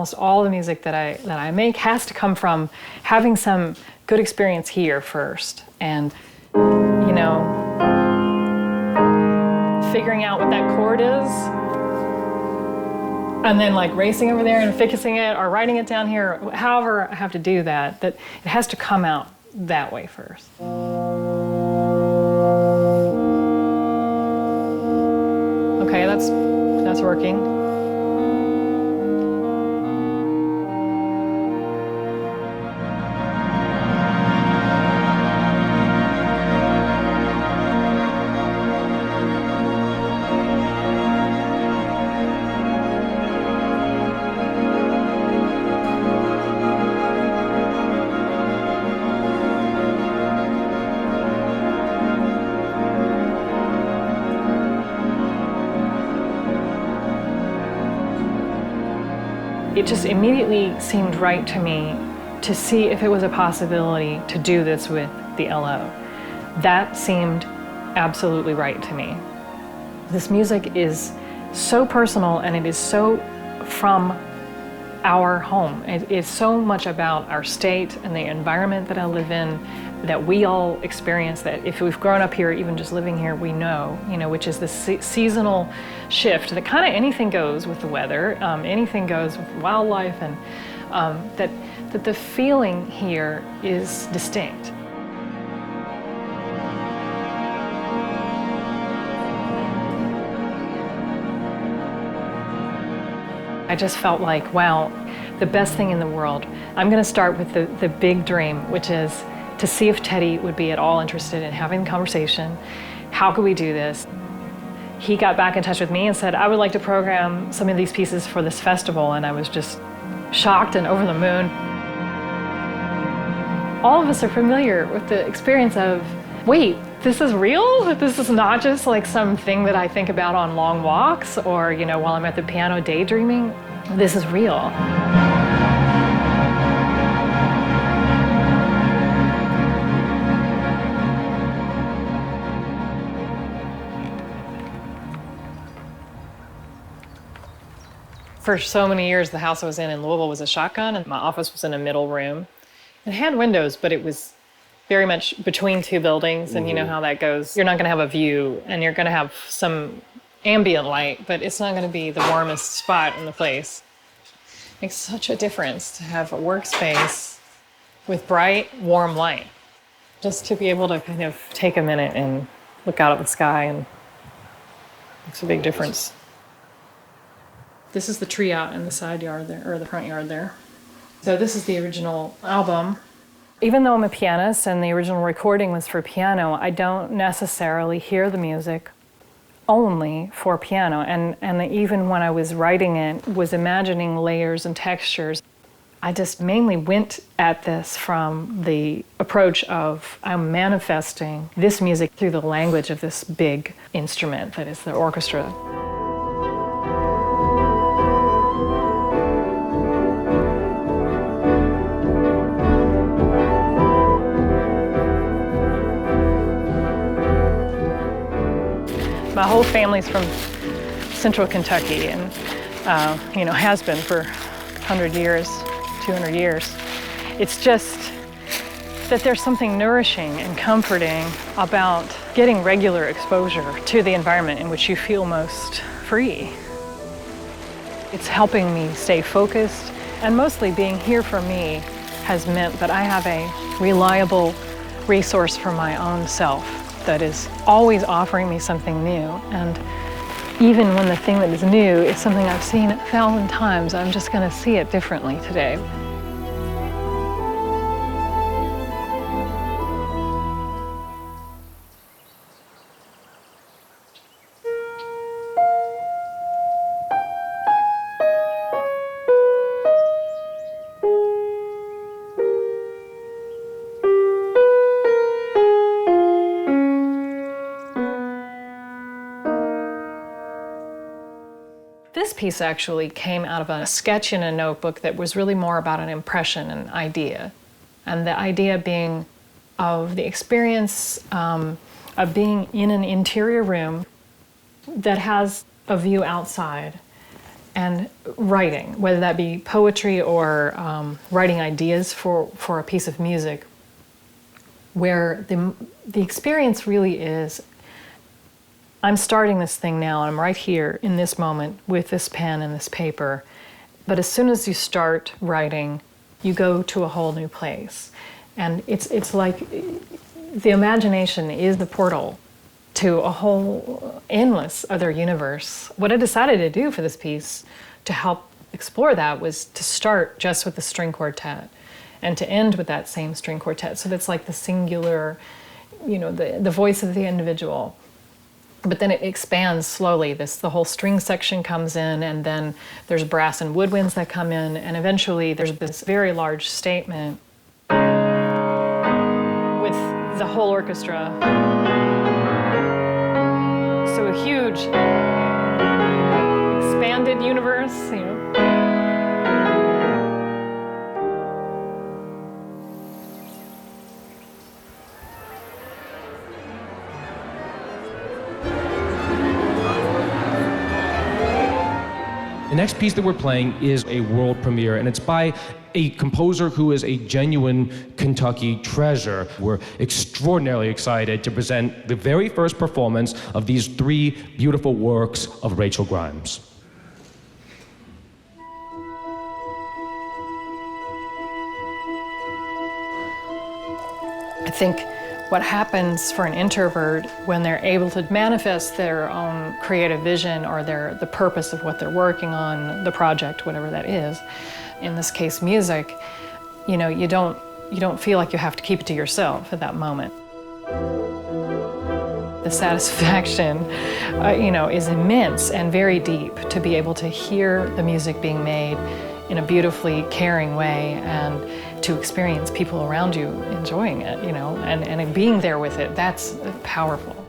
almost all the music that I make has to come from having some good experience here first, and you know, figuring out what that chord is, and then like racing over there and fixing it or writing it down here. However I have to do that, that it has to come out that way first. Okay, that's working. It just immediately seemed right to me to see if it was a possibility to do this with the LO. That seemed absolutely right to me. This music is so personal and it is so from our home. It is so much about our state and the environment that I live in, that we all experience, that if we've grown up here, even just living here, we know, which is the seasonal shift, that kind of anything goes with the weather, anything goes with wildlife, and that the feeling here is distinct. I just felt like, wow, the best thing in the world. I'm going to start with the big dream, which is to see if Teddy would be at all interested in having a conversation. How could we do this? He got back in touch with me and said, I would like to program some of these pieces for this festival, and I was just shocked and over the moon. All of us are familiar with the experience of, wait, this is real? This is not just like something that I think about on long walks or, while I'm at the piano daydreaming. This is real. For so many years, the house I was in Louisville was a shotgun, and my office was in a middle room. It had windows, but it was very much between two buildings, and you know how that goes. You're not going to have a view, and you're going to have some ambient light, but it's not going to be the warmest spot in the place. It makes such a difference to have a workspace with bright, warm light. Just to be able to kind of take a minute and look out at the sky, and it makes a big difference. This is the tree out in the side yard there, or the front yard there. So this is the original album. Even though I'm a pianist and the original recording was for piano, I don't necessarily hear the music only for piano. And even when I was writing it, was imagining layers and textures. I just mainly went at this from the approach of I'm manifesting this music through the language of this big instrument that is the orchestra. My whole family's from central Kentucky and, has been for 100 years, 200 years. It's just that there's something nourishing and comforting about getting regular exposure to the environment in which you feel most free. It's helping me stay focused, and mostly being here for me has meant that I have a reliable resource for my own self that is always offering me something new. And even when the thing that is new is something I've seen 1,000 times, I'm just going to see it differently today. This piece actually came out of a sketch in a notebook that was really more about an impression, an idea. And the idea being of the experience of being in an interior room that has a view outside. and writing, whether that be poetry or writing ideas for a piece of music, where the experience really is, I'm starting this thing now, and I'm right here in this moment with this pen and this paper, but as soon as you start writing, you go to a whole new place. And it's like the imagination is the portal to a whole endless other universe. What I decided to do for this piece to help explore that was to start just with the string quartet and to end with that same string quartet. So that's like the singular, the voice of the individual. But then it expands slowly. The whole string section comes in, and then there's brass and woodwinds that come in, and eventually there's this very large statement with the whole orchestra. So a huge expanded universe, The next piece that we're playing is a world premiere, and it's by a composer who is a genuine Kentucky treasure. We're extraordinarily excited to present the very first performance of these three beautiful works of Rachel Grimes. I think what happens for an introvert when they're able to manifest their own creative vision or the purpose of what they're working on, the project, whatever that is, in this case music, you don't feel like you have to keep it to yourself at that moment. The satisfaction, is immense and very deep to be able to hear the music being made in a beautifully caring way and to experience people around you enjoying it, and being there with it. That's powerful.